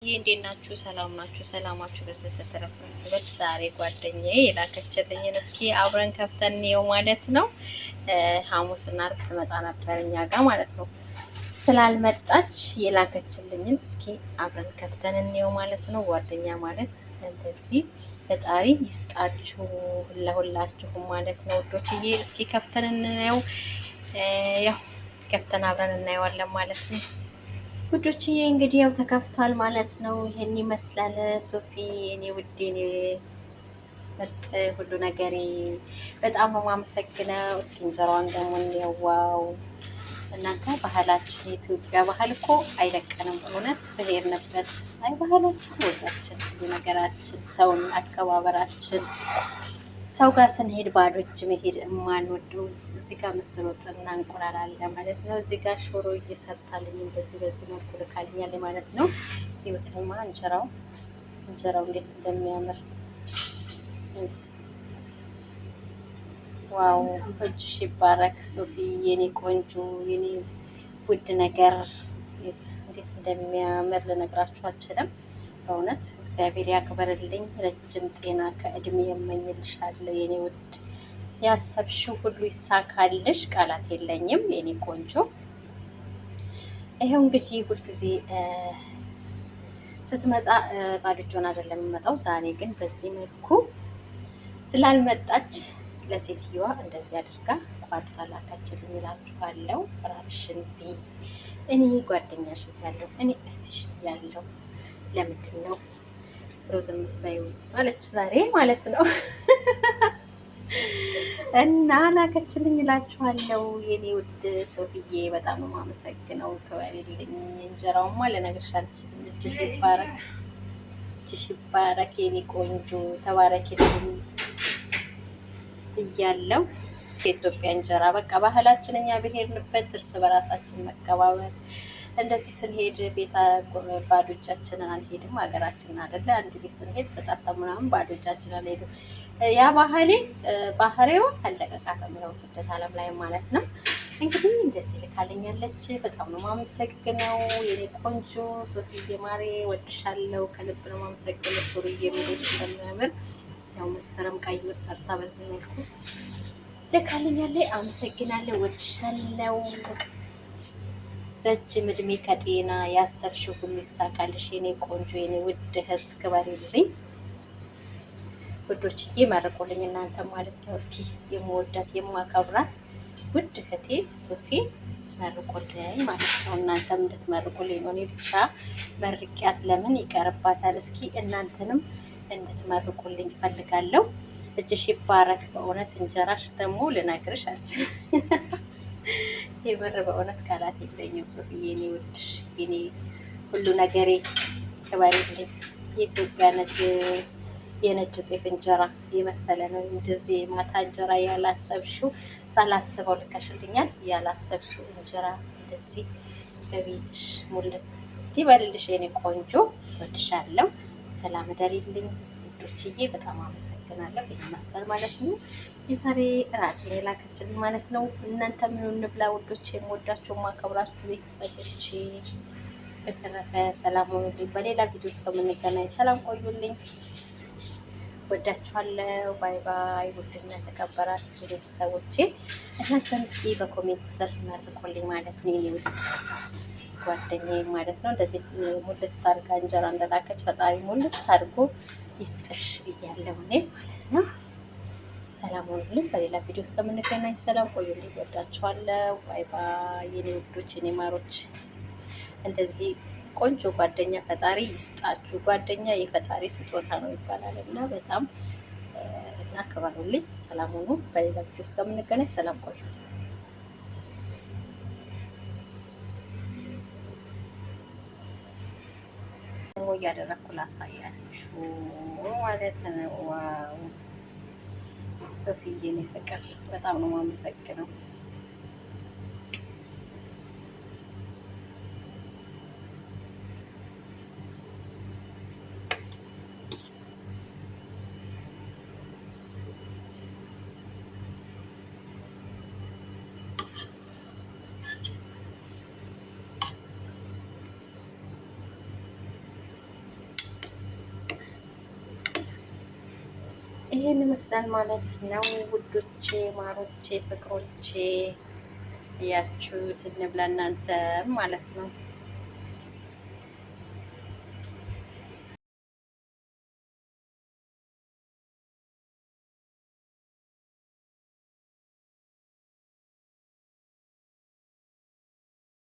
ይሄ እንዴት ናችሁ? ሰላም ናችሁ? ሰላማችሁ በዘተ ተረፈበት። ዛሬ ጓደኛዬ የላከችልኝን እስኪ አብረን ከፍተን እንየው ማለት ነው። ሐሙስና ዓርብ ትመጣ ነበር እኛ ጋር ማለት ነው። ስላልመጣች የላከችልኝን እስኪ አብረን ከፍተን እንየው ማለት ነው። ጓደኛ ማለት እንደዚህ ፈጣሪ ይስጣችሁ ለሁላችሁም ማለት ነው ውዶችዬ። እስኪ ከፍተን እንየው። ያው ከፍተን አብረን እናየዋለን ማለት ነው። ውዶችዬ እንግዲህ ያው ተከፍቷል ማለት ነው። ይሄን ይመስላል። ሶፊ እኔ ውዴ እኔ ምርጥ ሁሉ ነገሬ በጣም ነው የማመሰግነው። እስኪ እንጀራዋን ደግሞ እንየዋው። እናንተ ባህላችን የኢትዮጵያ ባህል እኮ አይለቀንም። እውነት በሄድንበት አይ ባህላችን፣ ወጋችን፣ ሁሉ ነገራችን፣ ሰውን አከባበራችን ሰው ጋር ስንሄድ ባዶ እጅ መሄድ የማንወደው። እዚህ ጋር ምስር ወጥና እንቁላል አለ ማለት ነው። እዚህ ጋር ሾሮ እየሰርታልኝ በዚህ መልኩ ልካልኛል ማለት ነው። ይወትማ እንጀራው እንዴት እንደሚያምር ዋው! እጅሽ ይባረክ ሶፊ የኔ ቆንጆ የኔ ውድ ነገር እንዴት እንደሚያምር ልነግራችሁ አልችልም። በእውነት እግዚአብሔር ያክበርልኝ። ረጅም ጤና ከእድሜ የመኝልሻለሁ የኔ ውድ። ያሰብሽው ሁሉ ይሳካልሽ። ቃላት የለኝም የኔ ቆንጆ። ይሄው እንግዲህ ሁልጊዜ ስትመጣ ባዶ እጇን አይደለም የምመጣው። ዛሬ ግን በዚህ መልኩ ስላልመጣች ለሴትዮዋ እንደዚህ አድርጋ ቋጥራ ላከችልኝ እላችኋለሁ። እራትሽን ቢ እኔ ጓደኛሽ ያለው እኔ እህትሽ ያለው ለምንድን ነው ሮዝ የምትበይው ማለች ዛሬ ማለት ነው። እና ላከችልኝ እላችኋለሁ የኔ ውድ ሶፊዬ በጣም ነው የማመሰግነው። ክበሪልኝ። እንጀራውማ ልነግርሽ አልችልም። እጅሽ ይባረክ የኔ ቆንጆ ተባረኪልኝ ብያለሁ። የኢትዮጵያ እንጀራ በቃ ባህላችን፣ እኛ ብሄድንበት እርስ በራሳችን መከባበር። እንደዚህ ስንሄድ ቤት ባዶ እጃችንን አንሄድም። ሀገራችን አይደለ አንድ ቤት ስንሄድ ተጣጣ ምናምን ባዶ እጃችንን አንሄድም። ያ ባህሪዋ አለቀቃትም። ይኸው ስደት ዓለም ላይ ማለት ነው። እንግዲህ እንደዚህ ልካለኛለች። በጣም ነው የማመሰግነው የኔ ቆንጆ ሶፊዬ ማሬ፣ ወድሻለሁ። ከልብ ነው የማመሰግነው። ሱሪዬ የሚሉት እንደሚያምር ያው ምስርም ቀይ ወጥ ሰርታ በዚህ መልኩ ልካለኛለች። አመሰግናለሁ። ወድሻለሁ። ረጅም እድሜ ከጤና ያሰብሽው ሁሉ ይሳካልሽ የኔ ቆንጆ የኔ ውድ እህት ክበሪልኝ። ውዶችዬ መርቁልኝ እናንተ ማለት ነው። እስኪ የምወዳት የማከብራት ውድ እህቴ ሶፊ መርቁልኝ ማለት ነው። እናንተም እንድትመርቁልኝ ነው። እኔ ብቻ መርቂያት ለምን ይቀርባታል? እስኪ እናንተንም እንድትመርቁልኝ ፈልጋለሁ። እጅሽ ይባረክ። በእውነት እንጀራሽ ደግሞ ልነግርሽ አልችልም። የምር በእውነት ቃላት የለኝም። ሶፊዬ የኔ ውድ የኔ ሁሉ ነገሬ ክበሪልኝ። የኢትዮጵያ የነጭ ጤፍ እንጀራ የመሰለ ነው። እንደዚህ የማታ እንጀራ ያላሰብሽው ሳላስበው ልከሽልኛል። ያላሰብሽው እንጀራ እንደዚህ በቤትሽ ሙልት ይበልልሽ የኔ ቆንጆ። ወድሻለሁ። ሰላም እደሪልኝ ውዶችዬ። በጣም አመሰግናለሁ። ይመስላል ማለት ነው የዛሬ እራት የላከችልኝ ማለት ነው። እናንተ ምን እንብላ ውዶች? የምወዳችሁ የማከብራችሁ ቤተሰቦች፣ በተረፈ ሰላም ሆኑልኝ። በሌላ ቪዲዮ እስከምንገናኝ ሰላም ቆዩልኝ። ወዳችኋለሁ። ባይ ባይ። ውድና የተከበራችሁ ቤተሰቦቼ እናንተም እስኪ በኮሜንት ስር መርቆልኝ ማለት ነው የኔ ውድ ጓደኛዬ ማለት ነው። እንደዚህ ሙልት አድርጋ እንጀራ እንደላከች ፈጣሪ ሙልት አድርጎ ይስጥሽ ብያለሁ እኔ ማለት ነው። ሰላም ሆኑልኝ። በሌላ ቪዲዮ እስከምንገናኝ ሰላም ቆዩልኝ። ወዳችኋለሁ። ባይ ባይ የኔ ውዶች የኔ ማሮች። እንደዚህ ቆንጆ ጓደኛ ፈጣሪ ይስጣችሁ። ጓደኛ የፈጣሪ ስጦታ ነው ይባላል እና በጣም እና ክበሩልኝ። ሰላም ሆኑ። በሌላ ቪዲዮ እስከምንገናኝ ሰላም ቆዩ። እያደረኩ ላሳያችሁ ማለት ነው። ዋው ሶፊዬ የኔ ፍቅር በጣም ነው የማመሰግነው። ይሄን ይመስላል ማለት ነው ውዶቼ፣ ማሮቼ፣ ፍቅሮቼ እያችሁት እንብላ እናንተ ማለት ነው።